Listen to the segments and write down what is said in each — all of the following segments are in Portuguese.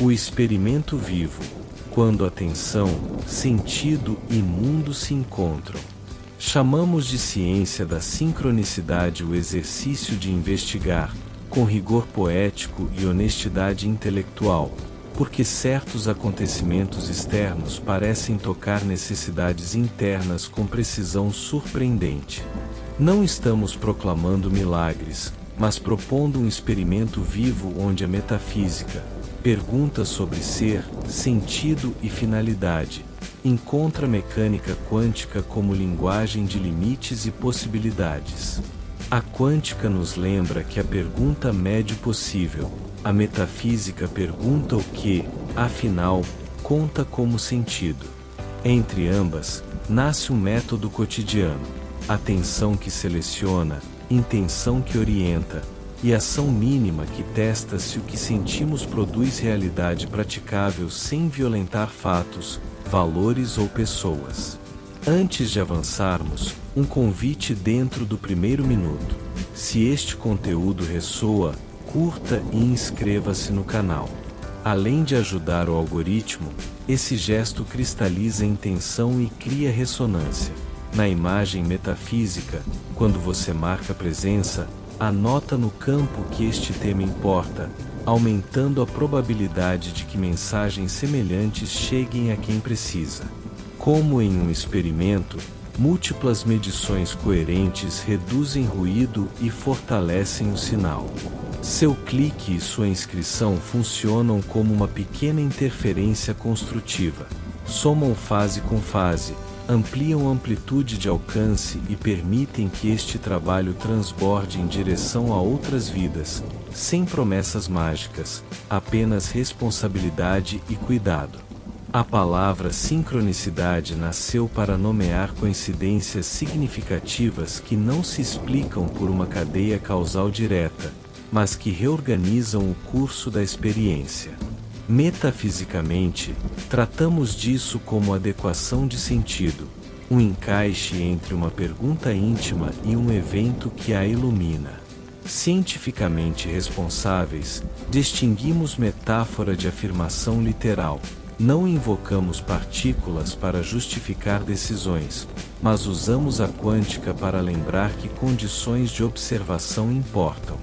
O experimento vivo, quando atenção, sentido e mundo se encontram. Chamamos de ciência da sincronicidade o exercício de investigar, com rigor poético e honestidade intelectual, porque certos acontecimentos externos parecem tocar necessidades internas com precisão surpreendente. Não estamos proclamando milagres, mas propondo um experimento vivo onde a metafísica, perguntas sobre ser, sentido e finalidade, encontra a mecânica quântica como linguagem de limites e possibilidades. A quântica nos lembra que a pergunta mede o possível, a metafísica pergunta o que, afinal, conta como sentido. Entre ambas, nasce um método cotidiano, atenção que seleciona, intenção que orienta, e ação mínima que testa se o que sentimos produz realidade praticável sem violentar fatos, valores ou pessoas. Antes de avançarmos, um convite dentro do primeiro minuto. Se este conteúdo ressoa, curta e inscreva-se no canal. Além de ajudar o algoritmo, esse gesto cristaliza a intenção e cria ressonância. Na imagem metafísica, quando você marca presença, anota no campo que este tema importa, aumentando a probabilidade de que mensagens semelhantes cheguem a quem precisa. Como em um experimento, múltiplas medições coerentes reduzem ruído e fortalecem o sinal. Seu clique e sua inscrição funcionam como uma pequena interferência construtiva. Somam fase com fase, ampliam amplitude de alcance e permitem que este trabalho transborde em direção a outras vidas, sem promessas mágicas, apenas responsabilidade e cuidado. A palavra sincronicidade nasceu para nomear coincidências significativas que não se explicam por uma cadeia causal direta, mas que reorganizam o curso da experiência. Metafisicamente, tratamos disso como adequação de sentido, um encaixe entre uma pergunta íntima e um evento que a ilumina. Cientificamente responsáveis, distinguimos metáfora de afirmação literal. Não invocamos partículas para justificar decisões, mas usamos a quântica para lembrar que condições de observação importam.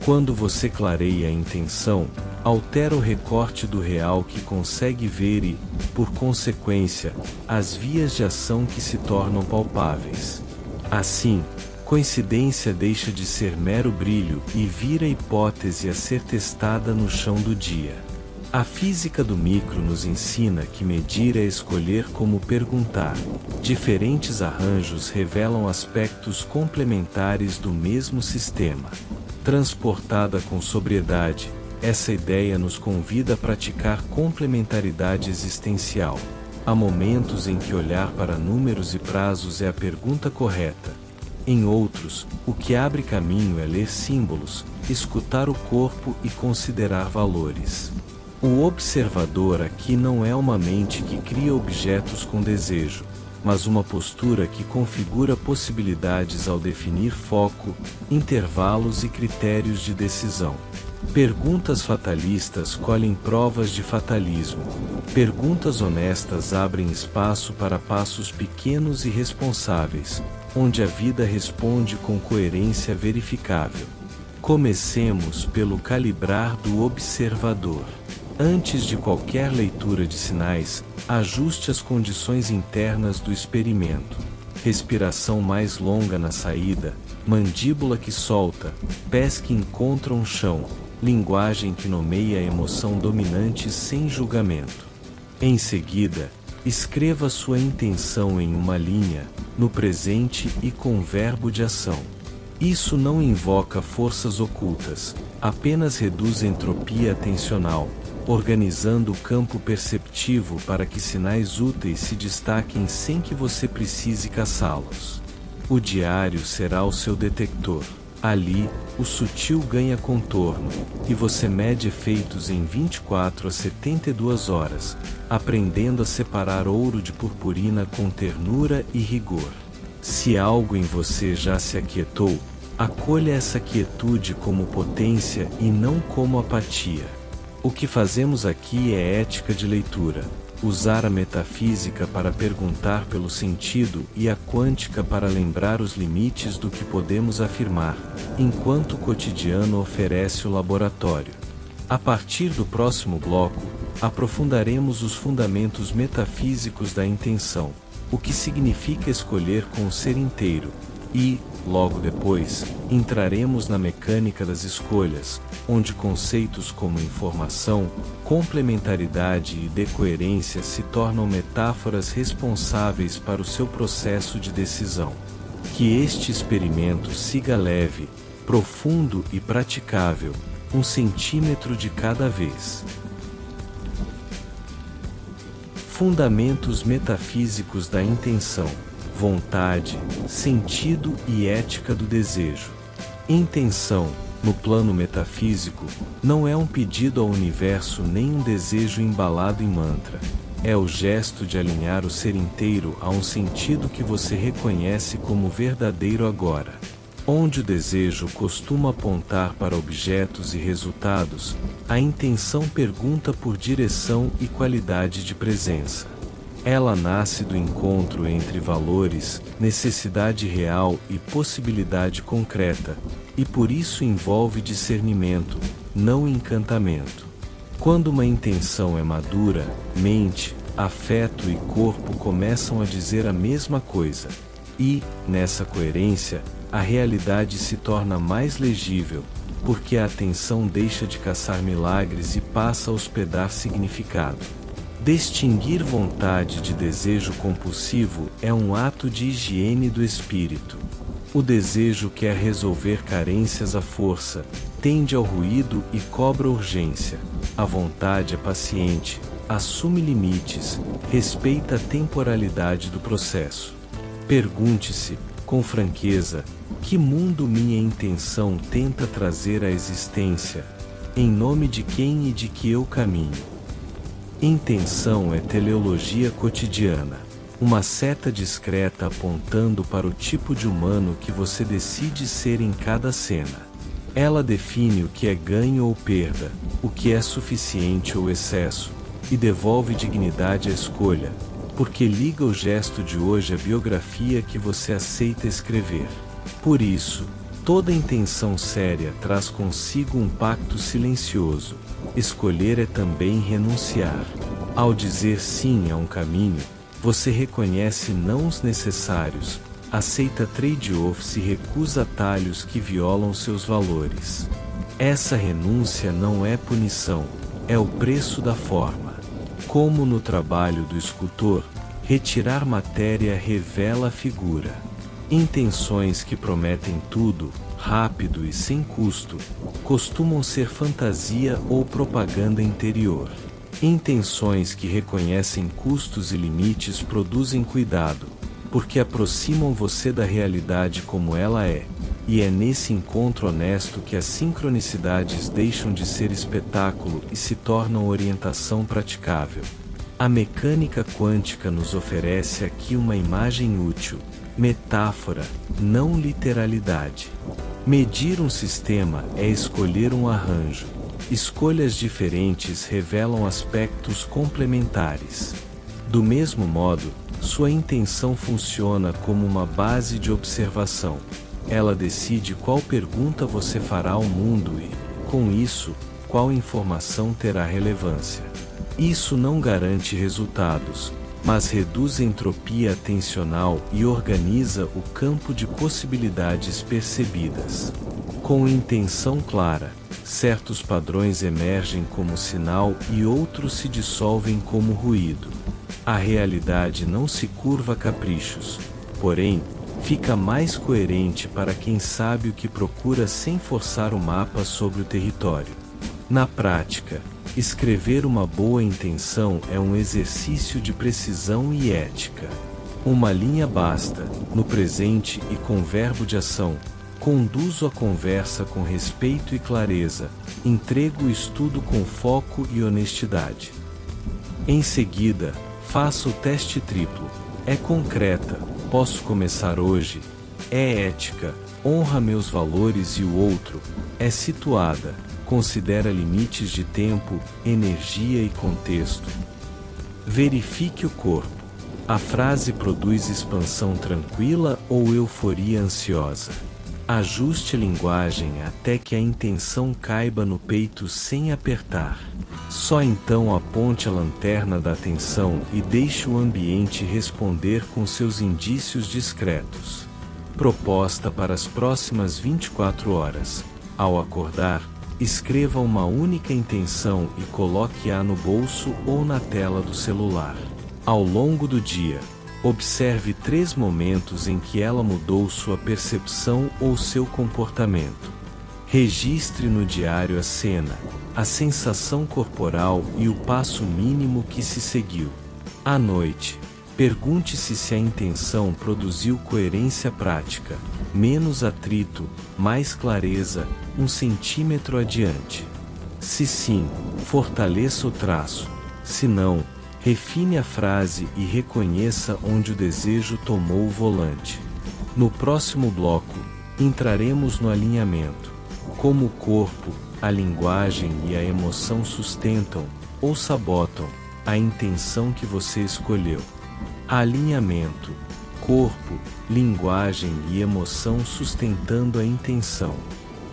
Quando você clareia a intenção, altera o recorte do real que consegue ver e, por consequência, as vias de ação que se tornam palpáveis. Assim, coincidência deixa de ser mero brilho e vira hipótese a ser testada no chão do dia. A física do micro nos ensina que medir é escolher como perguntar. Diferentes arranjos revelam aspectos complementares do mesmo sistema. Transportada com sobriedade, essa ideia nos convida a praticar complementaridade existencial. Há momentos em que olhar para números e prazos é a pergunta correta. Em outros, o que abre caminho é ler símbolos, escutar o corpo e considerar valores. O observador aqui não é uma mente que cria objetos com desejo, mas uma postura que configura possibilidades ao definir foco, intervalos e critérios de decisão. Perguntas fatalistas colhem provas de fatalismo. Perguntas honestas abrem espaço para passos pequenos e responsáveis, onde a vida responde com coerência verificável. Comecemos pelo calibrar do observador. Antes de qualquer leitura de sinais, ajuste as condições internas do experimento. Respiração mais longa na saída, mandíbula que solta, pés que encontram o chão, linguagem que nomeia a emoção dominante sem julgamento. Em seguida, escreva sua intenção em uma linha, no presente e com verbo de ação. Isso não invoca forças ocultas, apenas reduz a entropia atencional, organizando o campo perceptivo para que sinais úteis se destaquem sem que você precise caçá-los. O diário será o seu detector. Ali, o sutil ganha contorno, e você mede efeitos em 24 a 72 horas, aprendendo a separar ouro de purpurina com ternura e rigor. Se algo em você já se aquietou, acolha essa quietude como potência e não como apatia. O que fazemos aqui é ética de leitura. Usar a metafísica para perguntar pelo sentido e a quântica para lembrar os limites do que podemos afirmar, enquanto o cotidiano oferece o laboratório. A partir do próximo bloco, aprofundaremos os fundamentos metafísicos da intenção, o que significa escolher com o ser inteiro, e, logo depois, entraremos na mecânica das escolhas, onde conceitos como informação, complementaridade e decoerência se tornam metáforas responsáveis para o seu processo de decisão. Que este experimento siga leve, profundo e praticável, 1 centímetro de cada vez. Fundamentos metafísicos da intenção, vontade, sentido e ética do desejo. Intenção, no plano metafísico, não é um pedido ao universo nem um desejo embalado em mantra. É o gesto de alinhar o ser inteiro a um sentido que você reconhece como verdadeiro agora. Onde o desejo costuma apontar para objetos e resultados, a intenção pergunta por direção e qualidade de presença. Ela nasce do encontro entre valores, necessidade real e possibilidade concreta, e por isso envolve discernimento, não encantamento. Quando uma intenção é madura, mente, afeto e corpo começam a dizer a mesma coisa. E, nessa coerência, a realidade se torna mais legível, porque a atenção deixa de caçar milagres e passa a hospedar significado. Distinguir vontade de desejo compulsivo é um ato de higiene do espírito. O desejo quer resolver carências à força, tende ao ruído e cobra urgência. A vontade é paciente, assume limites, respeita a temporalidade do processo. Pergunte-se, com franqueza, que mundo minha intenção tenta trazer à existência, em nome de quem e de que eu caminho. Intenção é teleologia cotidiana, uma seta discreta apontando para o tipo de humano que você decide ser em cada cena. Ela define o que é ganho ou perda, o que é suficiente ou excesso, e devolve dignidade à escolha, porque liga o gesto de hoje à biografia que você aceita escrever. Por isso, toda intenção séria traz consigo um pacto silencioso. Escolher é também renunciar. Ao dizer sim a um caminho, você reconhece nãos necessários, aceita trade-offs e recusa atalhos que violam seus valores. Essa renúncia não é punição, é o preço da forma. Como no trabalho do escultor, retirar matéria revela a figura. Intenções que prometem tudo, rápido e sem custo, costumam ser fantasia ou propaganda interior. Intenções que reconhecem custos e limites produzem cuidado, porque aproximam você da realidade como ela é, e é nesse encontro honesto que as sincronicidades deixam de ser espetáculo e se tornam orientação praticável. A mecânica quântica nos oferece aqui uma imagem útil, metáfora, não literalidade. Medir um sistema é escolher um arranjo. Escolhas diferentes revelam aspectos complementares. Do mesmo modo, sua intenção funciona como uma base de observação. Ela decide qual pergunta você fará ao mundo e, com isso, qual informação terá relevância. Isso não garante resultados, mas reduz a entropia atencional e organiza o campo de possibilidades percebidas. Com intenção clara, certos padrões emergem como sinal e outros se dissolvem como ruído. A realidade não se curva a caprichos, porém, fica mais coerente para quem sabe o que procura sem forçar o mapa sobre o território. Na prática, escrever uma boa intenção é um exercício de precisão e ética. Uma linha basta, no presente e com verbo de ação. Conduzo a conversa com respeito e clareza, entrego o estudo com foco e honestidade. Em seguida, faço o teste triplo. É concreta, posso começar hoje. É ética, honra meus valores e o outro. É situada, Considera limites de tempo, energia e contexto. Verifique o corpo. A frase produz expansão tranquila ou euforia ansiosa? Ajuste a linguagem até que a intenção caiba no peito sem apertar. Só então aponte a lanterna da atenção e deixe o ambiente responder com seus indícios discretos. Proposta para as próximas 24 horas. Ao acordar, escreva uma única intenção e coloque-a no bolso ou na tela do celular. Ao longo do dia, observe 3 momentos em que ela mudou sua percepção ou seu comportamento. Registre no diário a cena, a sensação corporal e o passo mínimo que se seguiu. À noite, pergunte-se se a intenção produziu coerência prática, menos atrito, mais clareza, 1 centímetro adiante. Se sim, fortaleça o traço. Se não, refine a frase e reconheça onde o desejo tomou o volante. No próximo bloco, entraremos no alinhamento. Como o corpo, a linguagem e a emoção sustentam, ou sabotam, a intenção que você escolheu. Alinhamento. Corpo, linguagem e emoção sustentando a intenção.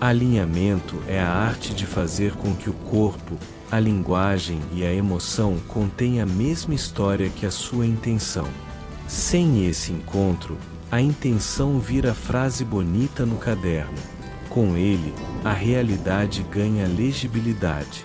Alinhamento é a arte de fazer com que o corpo, a linguagem e a emoção contenham a mesma história que a sua intenção. Sem esse encontro, a intenção vira frase bonita no caderno. Com ele, a realidade ganha legibilidade.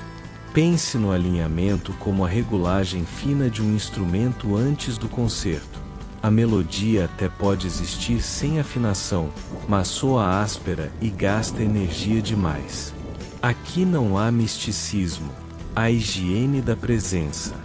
Pense no alinhamento como a regulagem fina de um instrumento antes do concerto. A melodia até pode existir sem afinação, mas soa áspera e gasta energia demais. Aqui não há misticismo, há higiene da presença.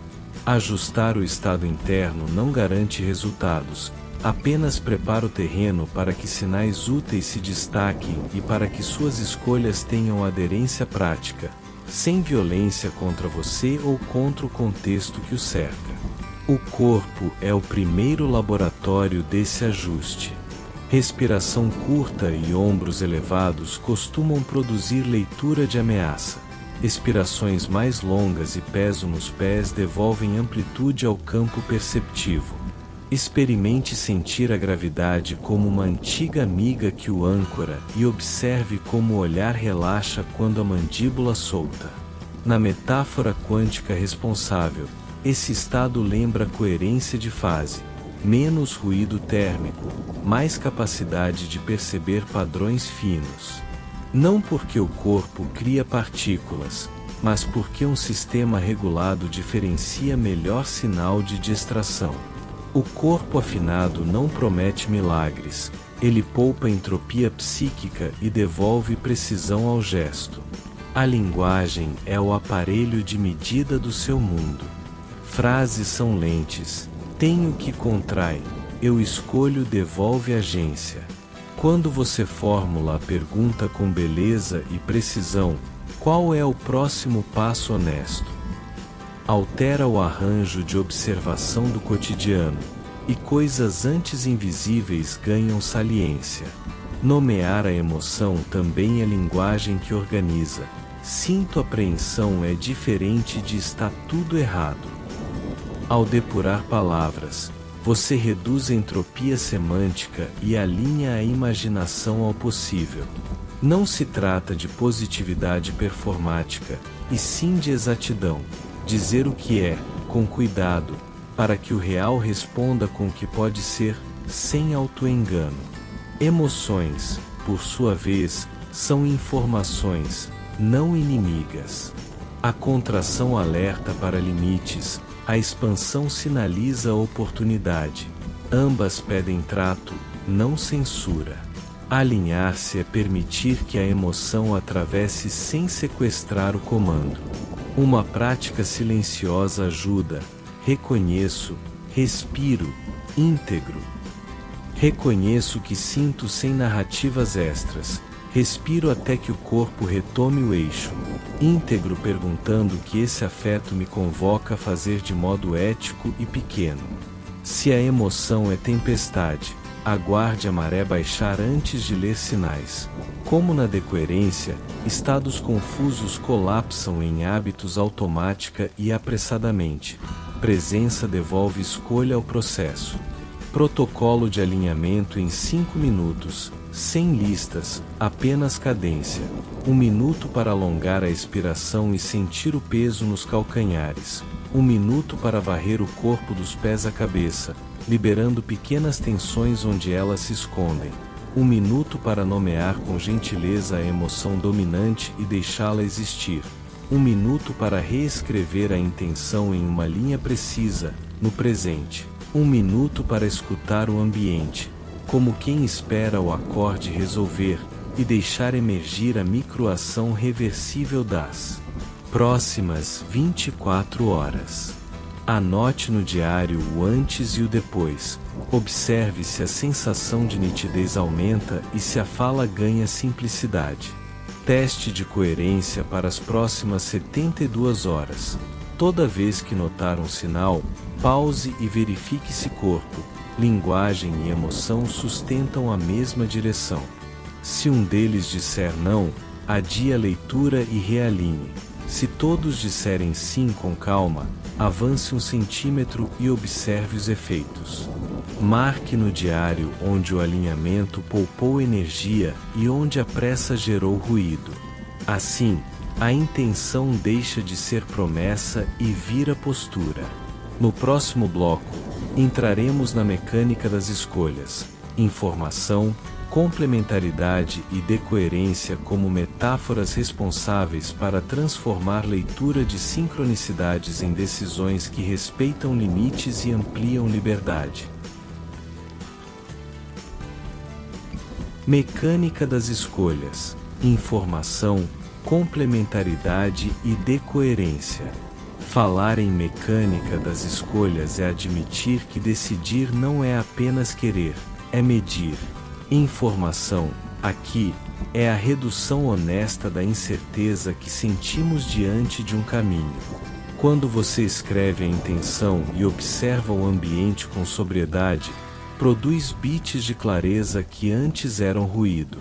Ajustar o estado interno não garante resultados, apenas prepara o terreno para que sinais úteis se destaquem e para que suas escolhas tenham aderência prática, sem violência contra você ou contra o contexto que o cerca. O corpo é o primeiro laboratório desse ajuste. Respiração curta e ombros elevados costumam produzir leitura de ameaça. Expirações mais longas e peso nos pés devolvem amplitude ao campo perceptivo. Experimente sentir a gravidade como uma antiga amiga que o âncora e observe como o olhar relaxa quando a mandíbula solta. Na metáfora quântica responsável, esse estado lembra coerência de fase, menos ruído térmico, mais capacidade de perceber padrões finos. Não porque o corpo cria partículas, mas porque um sistema regulado diferencia melhor sinal de distração. O corpo afinado não promete milagres, ele poupa entropia psíquica e devolve precisão ao gesto. A linguagem é o aparelho de medida do seu mundo. Frases são lentes, tenho que contrai, eu escolho devolve agência. Quando você formula a pergunta com beleza e precisão, qual é o próximo passo honesto? Altera o arranjo de observação do cotidiano, e coisas antes invisíveis ganham saliência. Nomear a emoção também é linguagem que organiza. Sinto apreensão é diferente de está tudo errado. Ao depurar palavras, você reduz a entropia semântica e alinha a imaginação ao possível. Não se trata de positividade performática, e sim de exatidão. Dizer o que é, com cuidado, para que o real responda com o que pode ser, sem autoengano. Emoções, por sua vez, são informações, não inimigas. A contração alerta para limites, a expansão sinaliza a oportunidade. Ambas pedem trato, não censura. Alinhar-se é permitir que a emoção atravesse sem sequestrar o comando. Uma prática silenciosa ajuda. Reconheço, respiro, íntegro. Reconheço que sinto sem narrativas extras. Respiro até que o corpo retome o eixo. Íntegro perguntando que esse afeto me convoca a fazer de modo ético e pequeno. Se a emoção é tempestade, Aguarde a maré baixar antes de ler sinais. Como na decoerência, estados confusos colapsam em hábitos automática e apressadamente. Presença devolve escolha ao processo. Protocolo de alinhamento em 5 minutos, sem listas, apenas cadência. 1 minuto para alongar a expiração e sentir o peso nos calcanhares. 1 minuto para varrer o corpo dos pés à cabeça, liberando pequenas tensões onde elas se escondem. 1 minuto para nomear com gentileza a emoção dominante e deixá-la existir. 1 minuto para reescrever a intenção em uma linha precisa, no presente. 1 minuto para escutar o ambiente, como quem espera o acorde resolver, e deixar emergir a microação reversível das próximas 24 horas. Anote no diário o antes e o depois. Observe se a sensação de nitidez aumenta e se a fala ganha simplicidade. Teste de coerência para as próximas 72 horas. Toda vez que notar um sinal, pause e verifique se corpo, linguagem e emoção sustentam a mesma direção. Se um deles disser não, adie a leitura e realinhe. Se todos disserem sim com calma, avance 1 centímetro e observe os efeitos. Marque no diário onde o alinhamento poupou energia e onde a pressa gerou ruído. Assim, a intenção deixa de ser promessa e vira postura. No próximo bloco, entraremos na mecânica das escolhas, informação, complementaridade e decoerência como metáforas responsáveis para transformar leitura de sincronicidades em decisões que respeitam limites e ampliam liberdade. Mecânica das escolhas, informação, complementaridade e decoerência. Falar em mecânica das escolhas é admitir que decidir não é apenas querer, é medir. Informação, aqui, é a redução honesta da incerteza que sentimos diante de um caminho. Quando você escreve a intenção e observa o ambiente com sobriedade, produz bits de clareza que antes eram ruído.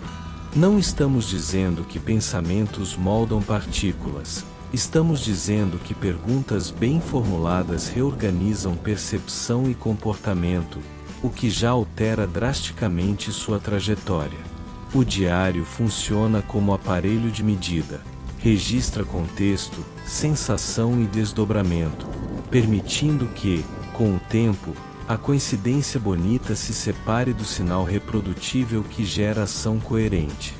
Não estamos dizendo que pensamentos moldam partículas. Estamos dizendo que perguntas bem formuladas reorganizam percepção e comportamento, o que já altera drasticamente sua trajetória. O diário funciona como aparelho de medida. Registra contexto, sensação e desdobramento, permitindo que, com o tempo, a coincidência bonita se separe do sinal reprodutível que gera ação coerente.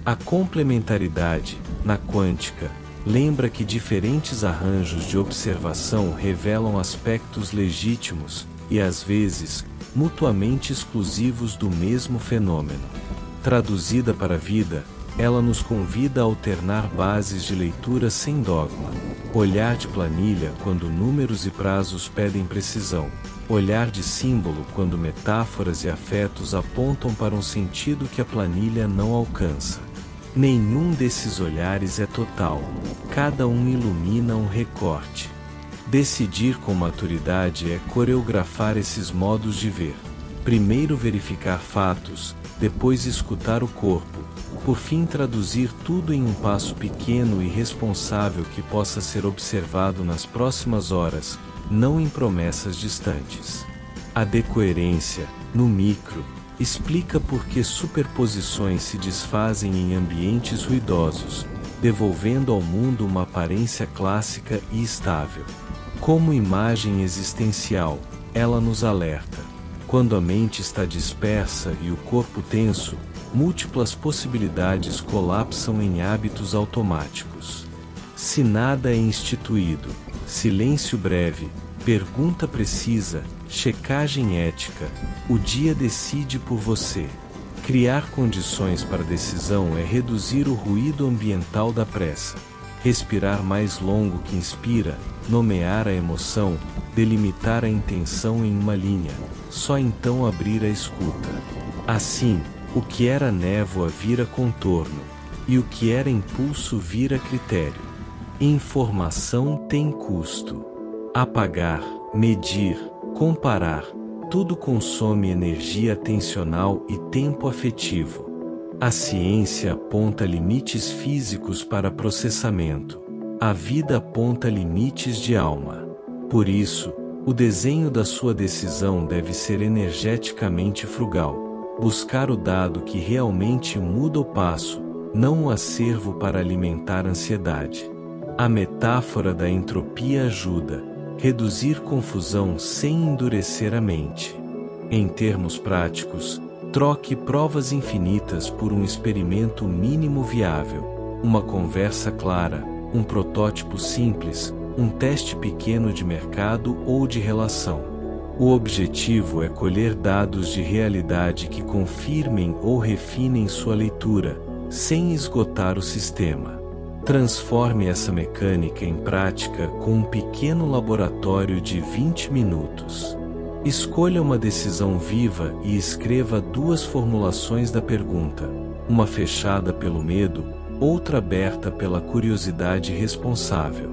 A complementaridade, na quântica, lembra que diferentes arranjos de observação revelam aspectos legítimos, e às vezes, mutuamente exclusivos do mesmo fenômeno. Traduzida para a vida, ela nos convida a alternar bases de leitura sem dogma. Olhar de planilha quando números e prazos pedem precisão. Olhar de símbolo quando metáforas e afetos apontam para um sentido que a planilha não alcança. Nenhum desses olhares é total. Cada um ilumina um recorte. Decidir com maturidade é coreografar esses modos de ver. Primeiro verificar fatos, depois escutar o corpo, por fim traduzir tudo em um passo pequeno e responsável que possa ser observado nas próximas horas, não em promessas distantes. A decoerência, no micro, explica por que superposições se desfazem em ambientes ruidosos, devolvendo ao mundo uma aparência clássica e estável. Como imagem existencial, ela nos alerta. Quando a mente está dispersa e o corpo tenso, múltiplas possibilidades colapsam em hábitos automáticos. Se nada é instituído, silêncio breve, pergunta precisa, checagem ética, o dia decide por você. Criar condições para decisão é reduzir o ruído ambiental da pressa. Respirar mais longo que inspira, nomear a emoção, delimitar a intenção em uma linha, só então abrir a escuta. Assim, o que era névoa vira contorno, e o que era impulso vira critério. Informação tem custo. Apagar, medir, comparar, tudo consome energia atencional e tempo afetivo. A ciência aponta limites físicos para processamento. A vida aponta limites de alma. Por isso, o desenho da sua decisão deve ser energeticamente frugal. Buscar o dado que realmente muda o passo, não o acervo para alimentar ansiedade. A metáfora da entropia ajuda a reduzir confusão sem endurecer a mente. Em termos práticos, troque provas infinitas por um experimento mínimo viável, uma conversa clara, um protótipo simples, um teste pequeno de mercado ou de relação. O objetivo é colher dados de realidade que confirmem ou refinem sua leitura, sem esgotar o sistema. Transforme essa mecânica em prática com um pequeno laboratório de 20 minutos. Escolha uma decisão viva e escreva 2 formulações da pergunta, uma fechada pelo medo, outra aberta pela curiosidade responsável.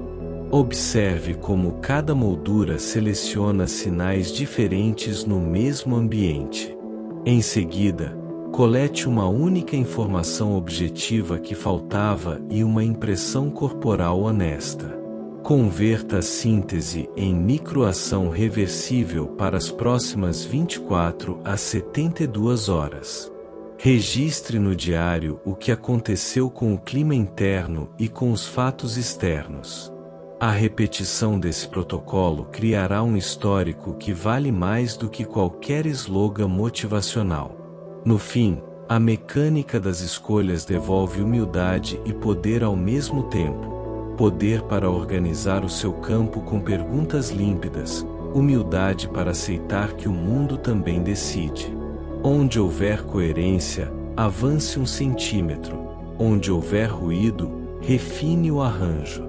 Observe como cada moldura seleciona sinais diferentes no mesmo ambiente. Em seguida, colete uma única informação objetiva que faltava e uma impressão corporal honesta. Converta a síntese em microação reversível para as próximas 24 a 72 horas. Registre no diário o que aconteceu com o clima interno e com os fatos externos. A repetição desse protocolo criará um histórico que vale mais do que qualquer slogan motivacional. No fim, a mecânica das escolhas devolve humildade e poder ao mesmo tempo. Poder para organizar o seu campo com perguntas límpidas, humildade para aceitar que o mundo também decide. Onde houver coerência, avance 1 centímetro. Onde houver ruído, refine o arranjo.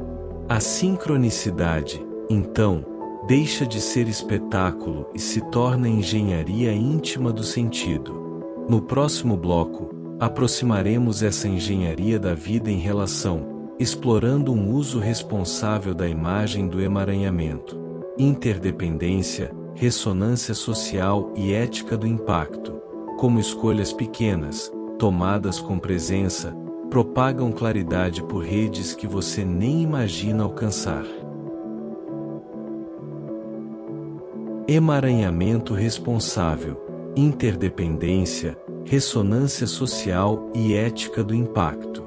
A sincronicidade, então, deixa de ser espetáculo e se torna engenharia íntima do sentido. No próximo bloco, aproximaremos essa engenharia da vida em relação, explorando um uso responsável da imagem do emaranhamento, interdependência, ressonância social e ética do impacto, como escolhas pequenas, tomadas com presença, propagam claridade por redes que você nem imagina alcançar. Emaranhamento responsável, interdependência, ressonância social e ética do impacto.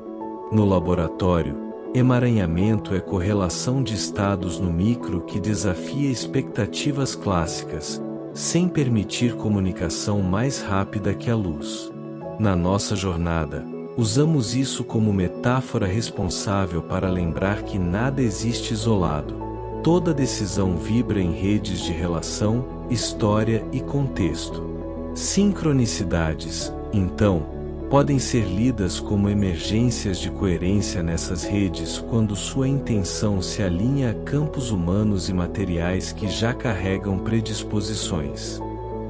No laboratório, emaranhamento é correlação de estados no micro que desafia expectativas clássicas, sem permitir comunicação mais rápida que a luz. Na nossa jornada, usamos isso como metáfora responsável para lembrar que nada existe isolado. Toda decisão vibra em redes de relação, história e contexto. Sincronicidades, então, podem ser lidas como emergências de coerência nessas redes quando sua intenção se alinha a campos humanos e materiais que já carregam predisposições.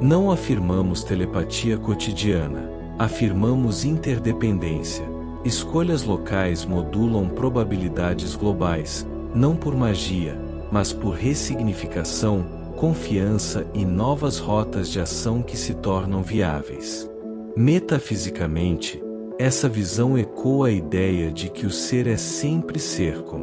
Não afirmamos telepatia cotidiana, afirmamos interdependência. Escolhas locais modulam probabilidades globais, não por magia, mas por ressignificação, confiança e novas rotas de ação que se tornam viáveis. Metafisicamente, essa visão ecoa a ideia de que o ser é sempre cerco.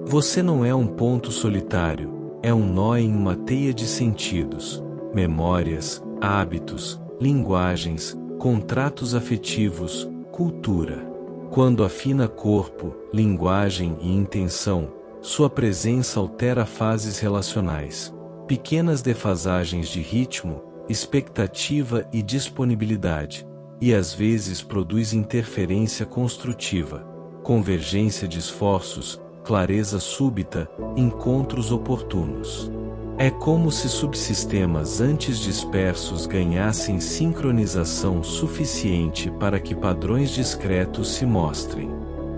Você não é um ponto solitário, é um nó em uma teia de sentidos, memórias, hábitos, linguagens, contratos afetivos, cultura. Quando afina corpo, linguagem e intenção, sua presença altera fases relacionais. Pequenas defasagens de ritmo, expectativa e disponibilidade, e às vezes produz interferência construtiva, convergência de esforços, clareza súbita, encontros oportunos. É como se subsistemas antes dispersos ganhassem sincronização suficiente para que padrões discretos se mostrem.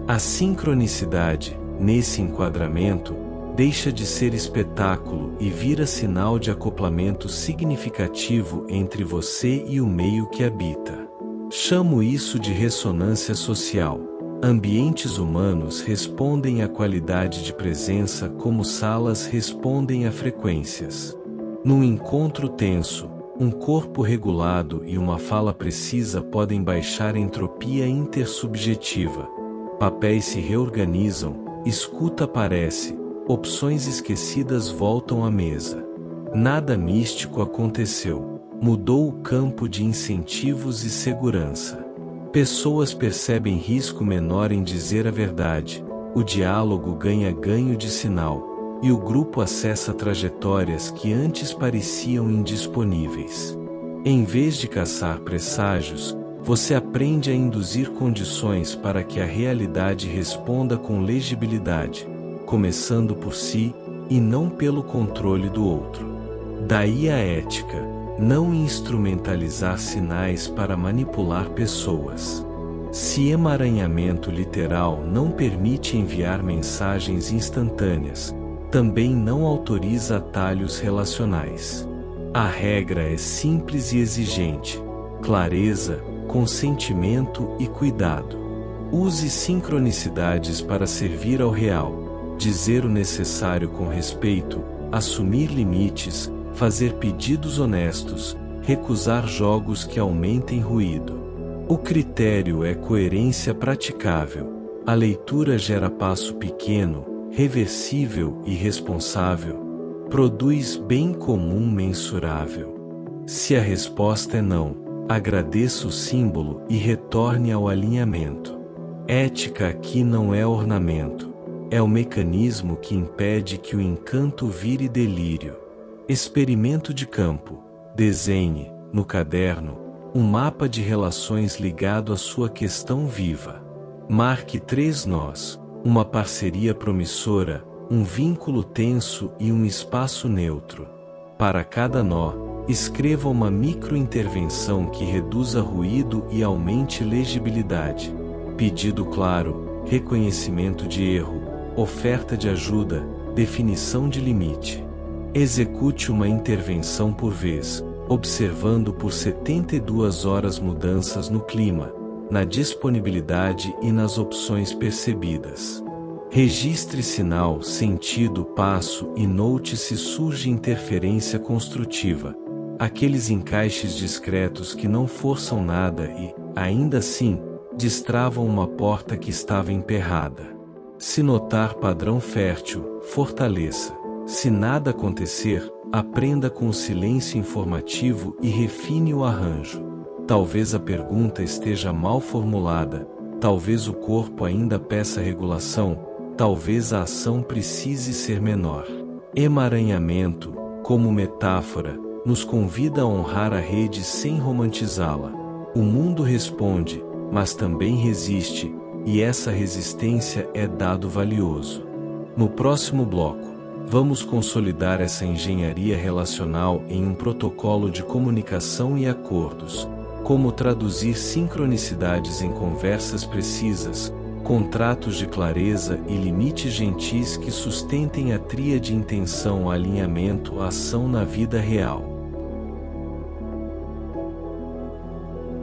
A sincronicidade, nesse enquadramento, deixa de ser espetáculo e vira sinal de acoplamento significativo entre você e o meio que habita. Chamo isso de ressonância social. Ambientes humanos respondem à qualidade de presença como salas respondem a frequências. Num encontro tenso, Um corpo regulado e uma fala precisa podem baixar a entropia intersubjetiva. Papéis se reorganizam, escuta aparece, opções esquecidas voltam à mesa. Nada místico aconteceu. Mudou o campo de incentivos e segurança. Pessoas percebem risco menor em dizer a verdade, o diálogo ganha ganho de sinal, e o grupo acessa trajetórias que antes pareciam indisponíveis. Em vez de caçar presságios, você aprende a induzir condições para que a realidade responda com legibilidade, começando por si, e não pelo controle do outro. Daí a ética, não instrumentalizar sinais para manipular pessoas. Se emaranhamento literal não permite enviar mensagens instantâneas, também não autoriza atalhos relacionais. A regra é simples e exigente: clareza, consentimento e cuidado. Use sincronicidades para servir ao real, dizer o necessário com respeito, assumir limites, fazer pedidos honestos, recusar jogos que aumentem ruído. O critério é coerência praticável. A leitura gera passo pequeno, reversível e responsável. Produz bem comum mensurável. Se a resposta é não, agradeça o símbolo e retorne ao alinhamento. Ética aqui não é ornamento. É o mecanismo que impede que o encanto vire delírio. Experimento de campo. Desenhe, no caderno, um mapa de relações ligado à sua questão viva. Marque 3 nós, uma parceria promissora, um vínculo tenso e um espaço neutro. Para cada nó, escreva uma microintervenção que reduza ruído e aumente legibilidade. Pedido claro, reconhecimento de erro, oferta de ajuda, definição de limite. Execute uma intervenção por vez, observando por 72 horas mudanças no clima, na disponibilidade e nas opções percebidas. Registre sinal, sentido, passo e note se surge interferência construtiva, aqueles encaixes discretos que não forçam nada e, ainda assim, destravam uma porta que estava emperrada. Se notar padrão fértil, fortaleça. Se nada acontecer, aprenda com o silêncio informativo e refine o arranjo. Talvez a pergunta esteja mal formulada, talvez o corpo ainda peça regulação, talvez a ação precise ser menor. Emaranhamento, como metáfora, nos convida a honrar a rede sem romantizá-la. O mundo responde, mas também resiste, e essa resistência é dado valioso. No próximo bloco, vamos consolidar essa engenharia relacional em um protocolo de comunicação e acordos, como traduzir sincronicidades em conversas precisas, contratos de clareza e limites gentis que sustentem a tríade intenção, alinhamento, ação na vida real.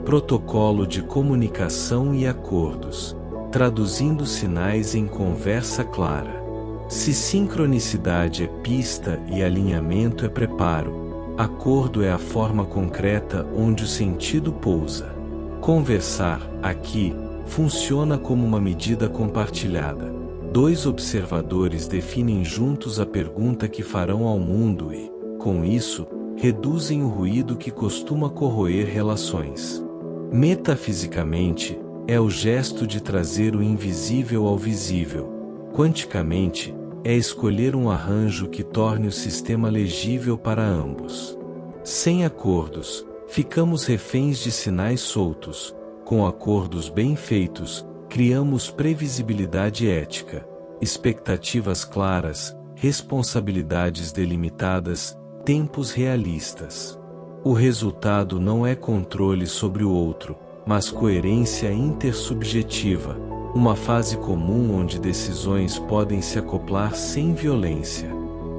Protocolo de comunicação e acordos, traduzindo sinais em conversa clara. Se sincronicidade é pista e alinhamento é preparo, acordo é a forma concreta onde o sentido pousa. Conversar, aqui, funciona como uma medida compartilhada. 2 observadores definem juntos a pergunta que farão ao mundo e, com isso, reduzem o ruído que costuma corroer relações. Metafisicamente, é o gesto de trazer o invisível ao visível. Quanticamente, é escolher um arranjo que torne o sistema legível para ambos. Sem acordos, ficamos reféns de sinais soltos. Com acordos bem feitos, criamos previsibilidade ética, expectativas claras, responsabilidades delimitadas, tempos realistas. O resultado não é controle sobre o outro, mas coerência intersubjetiva, uma fase comum onde decisões podem se acoplar sem violência.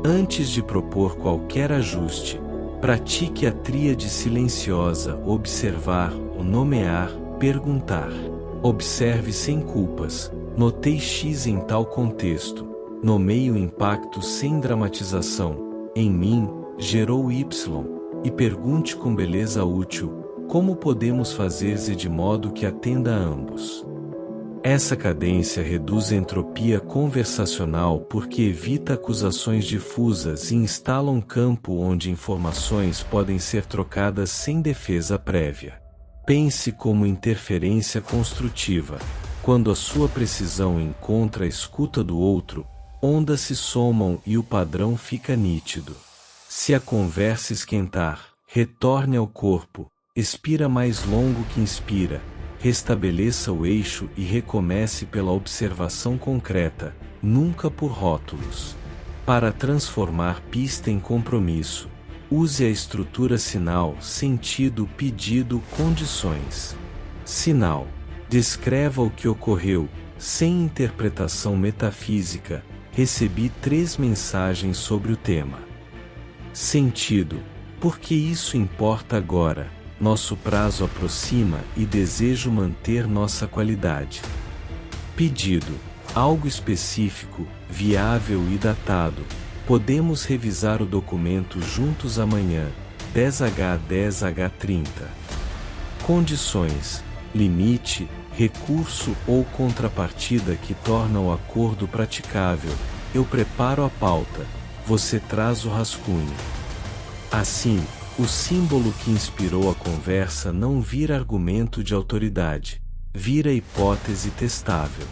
Antes de propor qualquer ajuste, pratique a tríade silenciosa: observar, nomear, perguntar. Observe sem culpas. Notei X em tal contexto. Nomeie o impacto sem dramatização. Em mim, gerou Y. e pergunte com beleza útil: como podemos fazer-se de modo que atenda a ambos? Essa cadência reduz a entropia conversacional porque evita acusações difusas e instala um campo onde informações podem ser trocadas sem defesa prévia. Pense como interferência construtiva. Quando a sua precisão encontra a escuta do outro, ondas se somam e o padrão fica nítido. Se a conversa esquentar, retorne ao corpo, expira mais longo que inspira, restabeleça o eixo e recomece pela observação concreta, nunca por rótulos. Para transformar pista em compromisso, use a estrutura sinal, sentido, pedido, condições. Sinal: descreva o que ocorreu, sem interpretação metafísica. Recebi 3 mensagens sobre o tema. Sentido: porque isso importa agora, nosso prazo aproxima e desejo manter nossa qualidade. Pedido: algo específico, viável e datado. Podemos revisar o documento juntos amanhã, 10h10h30. Condições: limite, recurso ou contrapartida que torna o acordo praticável. Eu preparo a pauta, você traz o rascunho. Assim, o símbolo que inspirou a conversa não vira argumento de autoridade, vira hipótese testável.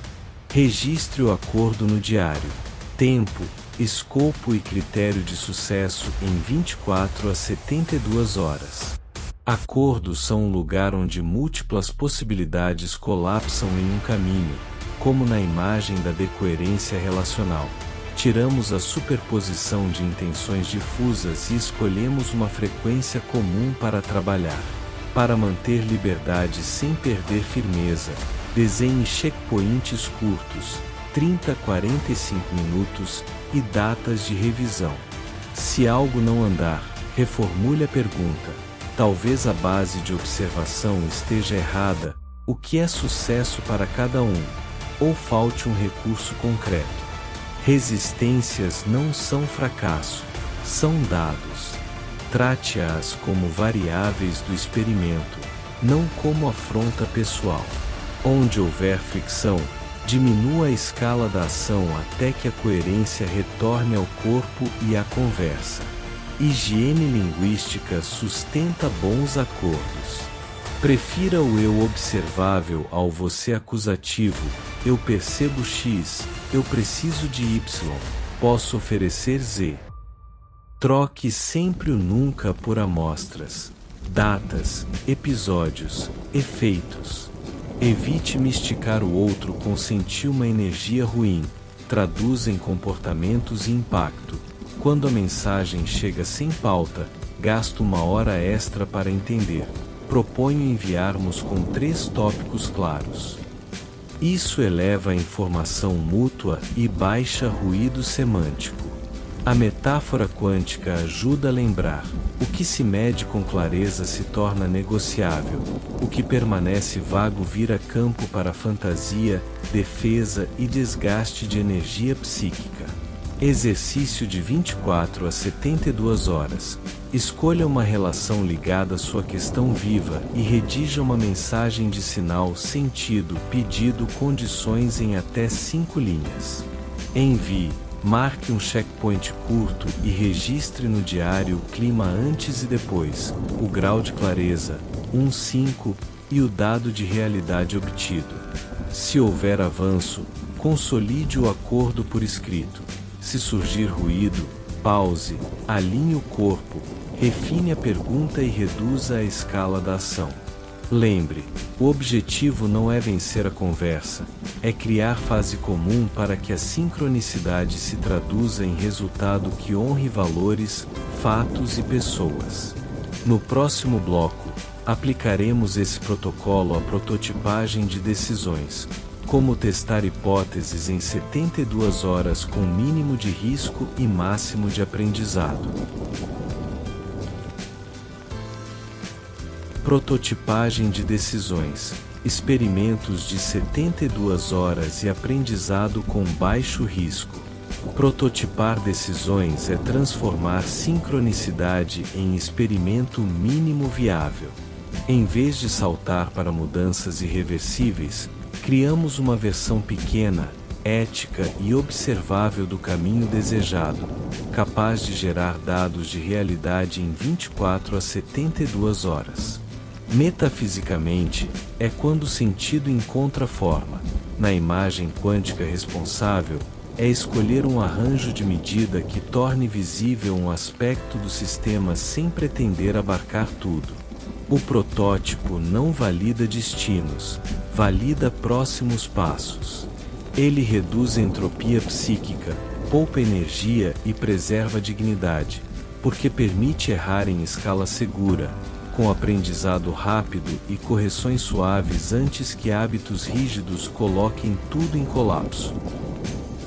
Registre o acordo no diário. Tempo, escopo e critério de sucesso em 24 a 72 horas. Acordos são um lugar onde múltiplas possibilidades colapsam em um caminho, como na imagem da decoerência relacional. Tiramos a superposição de intenções difusas e escolhemos uma frequência comum para trabalhar. Para manter liberdade sem perder firmeza, desenhe checkpoints curtos, 30 a 45 minutos, e datas de revisão. Se algo não andar, reformule a pergunta. Talvez a base de observação esteja errada. O que é sucesso para cada um? Ou falte um recurso concreto. Resistências não são fracasso, são dados. Trate-as como variáveis do experimento, não como afronta pessoal. Onde houver fricção, diminua a escala da ação até que a coerência retorne ao corpo e à conversa. Higiene linguística sustenta bons acordos. Prefira o eu observável ao você acusativo. Eu percebo X, eu preciso de Y, posso oferecer Z. Troque sempre o nunca por amostras, datas, episódios, efeitos. Evite misticar o outro com sentir uma energia ruim. Traduza em comportamentos e impacto. Quando a mensagem chega sem pauta, gasto 1 hora extra para entender. Proponho enviarmos com 3 tópicos claros. Isso eleva a informação mútua e baixa ruído semântico. A metáfora quântica ajuda a lembrar: o que se mede com clareza se torna negociável, o que permanece vago vira campo para fantasia, defesa e desgaste de energia psíquica. Exercício de 24 a 72 horas. Escolha uma relação ligada à sua questão viva e redija uma mensagem de sinal, sentido, pedido, condições em até 5 linhas. Envie. Marque um checkpoint curto e registre no diário o clima antes e depois, o grau de clareza, 1,5, e o dado de realidade obtido. Se houver avanço, consolide o acordo por escrito. Se surgir ruído, pause, alinhe o corpo, refine a pergunta e reduza a escala da ação. Lembre, o objetivo não é vencer a conversa, é criar fase comum para que a sincronicidade se traduza em resultado que honre valores, fatos e pessoas. No próximo bloco, aplicaremos esse protocolo à prototipagem de decisões. Como testar hipóteses em 72 horas com mínimo de risco e máximo de aprendizado. Prototipagem de decisões. Experimentos de 72 horas e aprendizado com baixo risco. Prototipar decisões é transformar sincronicidade em experimento mínimo viável. Em vez de saltar para mudanças irreversíveis, criamos uma versão pequena, ética e observável do caminho desejado, capaz de gerar dados de realidade em 24 a 72 horas. Metafisicamente, é quando o sentido encontra forma. Na imagem quântica responsável, é escolher um arranjo de medida que torne visível um aspecto do sistema sem pretender abarcar tudo. O protótipo não valida destinos, valida próximos passos. Ele reduz a entropia psíquica, poupa energia e preserva a dignidade, porque permite errar em escala segura, com aprendizado rápido e correções suaves antes que hábitos rígidos coloquem tudo em colapso.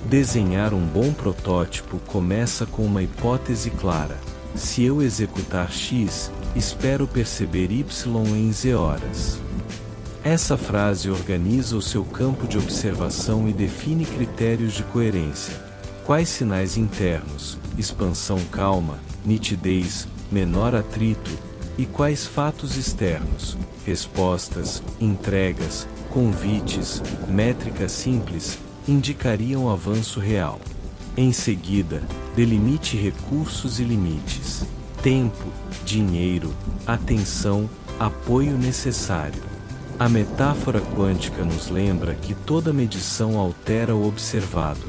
Desenhar um bom protótipo começa com uma hipótese clara. Se eu executar X, espero perceber Y em Z horas. Essa frase organiza o seu campo de observação e define critérios de coerência. Quais sinais internos, expansão calma, nitidez, menor atrito, e quais fatos externos, respostas, entregas, convites, métricas simples, indicariam avanço real. Em seguida, delimite recursos e limites. Tempo, dinheiro, atenção, apoio necessário. A metáfora quântica nos lembra que toda medição altera o observado.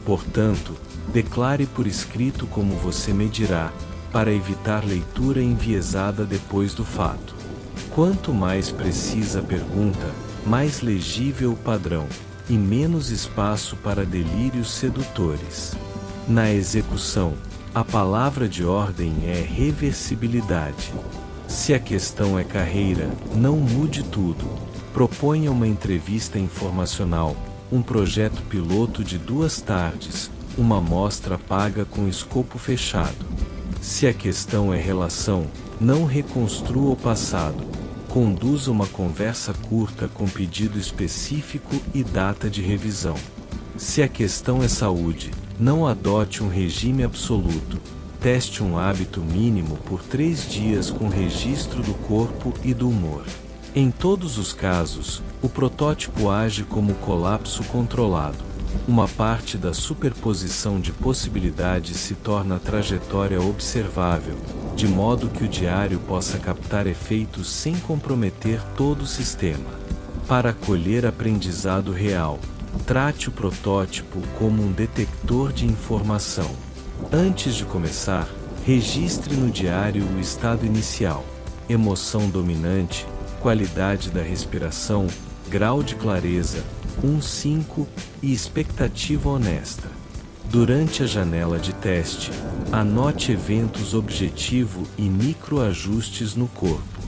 Portanto, declare por escrito como você medirá, para evitar leitura enviesada depois do fato. Quanto mais precisa a pergunta, mais legível o padrão, e menos espaço para delírios sedutores. Na execução, a palavra de ordem é reversibilidade. Se a questão é carreira, não mude tudo. Proponha uma entrevista informacional, um projeto piloto de 2 tardes, uma amostra paga com escopo fechado. Se a questão é relação, não reconstrua o passado. Conduza uma conversa curta com pedido específico e data de revisão. Se a questão é saúde, não adote um regime absoluto. Teste um hábito mínimo por 3 dias com registro do corpo e do humor. Em todos os casos, o protótipo age como colapso controlado. Uma parte da superposição de possibilidades se torna trajetória observável, de modo que o diário possa captar efeitos sem comprometer todo o sistema. Para colher aprendizado real, trate o protótipo como um detector de informação. Antes de começar, registre no diário o estado inicial, emoção dominante, qualidade da respiração, grau de clareza, 1-5 e expectativa honesta. Durante a janela de teste, anote eventos objetivo e microajustes no corpo.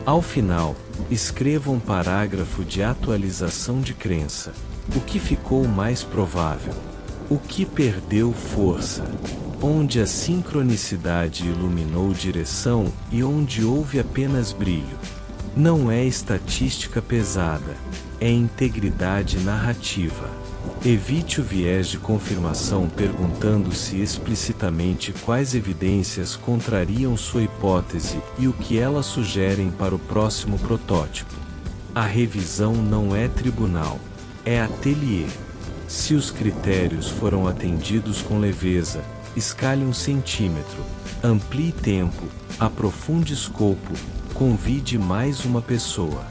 Ao final, escreva um parágrafo de atualização de crença. O que ficou mais provável? O que perdeu força? Onde a sincronicidade iluminou direção e onde houve apenas brilho? Não é estatística pesada, é integridade narrativa. Evite o viés de confirmação perguntando-se explicitamente quais evidências contrariam sua hipótese e o que elas sugerem para o próximo protótipo. A revisão não é tribunal, é ateliê. Se os critérios foram atendidos com leveza, escale 1 centímetro, amplie tempo, aprofunde escopo, convide mais uma pessoa.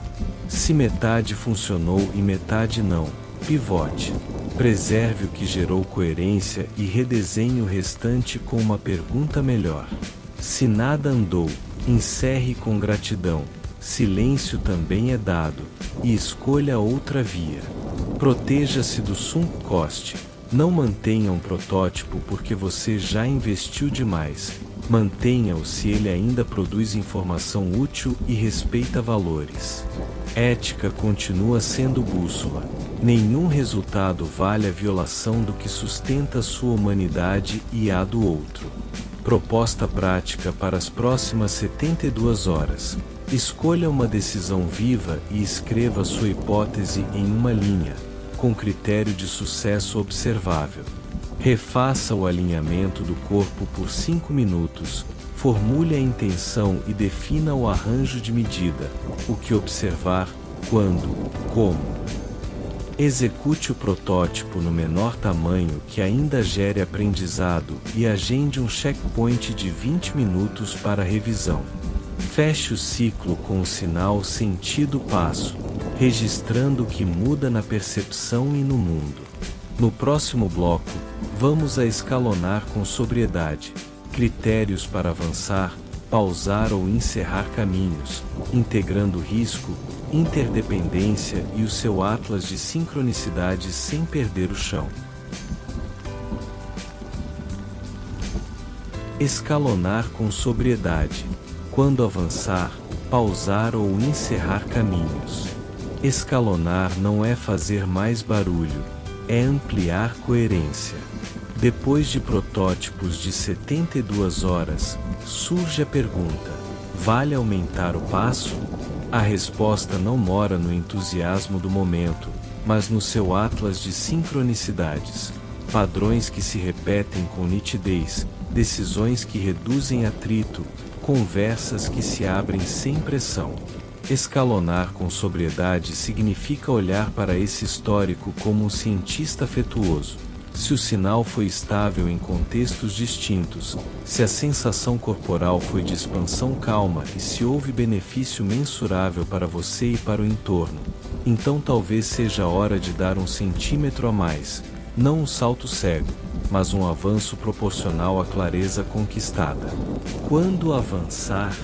Se metade funcionou e metade não, pivote. Preserve o que gerou coerência e redesenhe o restante com uma pergunta melhor. Se nada andou, encerre com gratidão. Silêncio também é dado, e escolha outra via. Proteja-se do sunk cost. Não mantenha um protótipo porque você já investiu demais. Mantenha-o se ele ainda produz informação útil e respeita valores. Ética continua sendo bússola. Nenhum resultado vale a violação do que sustenta sua humanidade e a do outro. Proposta prática para as próximas 72 horas. Escolha uma decisão viva e escreva sua hipótese em uma linha, com critério de sucesso observável. Refaça o alinhamento do corpo por 5 minutos, formule a intenção e defina o arranjo de medida, o que observar, quando, como. Execute o protótipo no menor tamanho que ainda gere aprendizado e agende um checkpoint de 20 minutos para revisão. Feche o ciclo com o sinal sentido passo, registrando o que muda na percepção e no mundo. No próximo bloco, vamos a escalonar com sobriedade, critérios para avançar, pausar ou encerrar caminhos, integrando risco, interdependência e o seu atlas de sincronicidades sem perder o chão. Escalonar com sobriedade. Quando avançar, pausar ou encerrar caminhos. Escalonar não é fazer mais barulho, é ampliar coerência. Depois de protótipos de 72 horas, surge a pergunta: vale aumentar o passo? A resposta não mora no entusiasmo do momento, mas no seu atlas de sincronicidades, padrões que se repetem com nitidez, decisões que reduzem atrito, conversas que se abrem sem pressão. Escalonar com sobriedade significa olhar para esse histórico como um cientista afetuoso. Se o sinal foi estável em contextos distintos, se a sensação corporal foi de expansão calma e se houve benefício mensurável para você e para o entorno, então talvez seja a hora de dar um centímetro a mais, não um salto cego, mas um avanço proporcional à clareza conquistada. Quando avançar?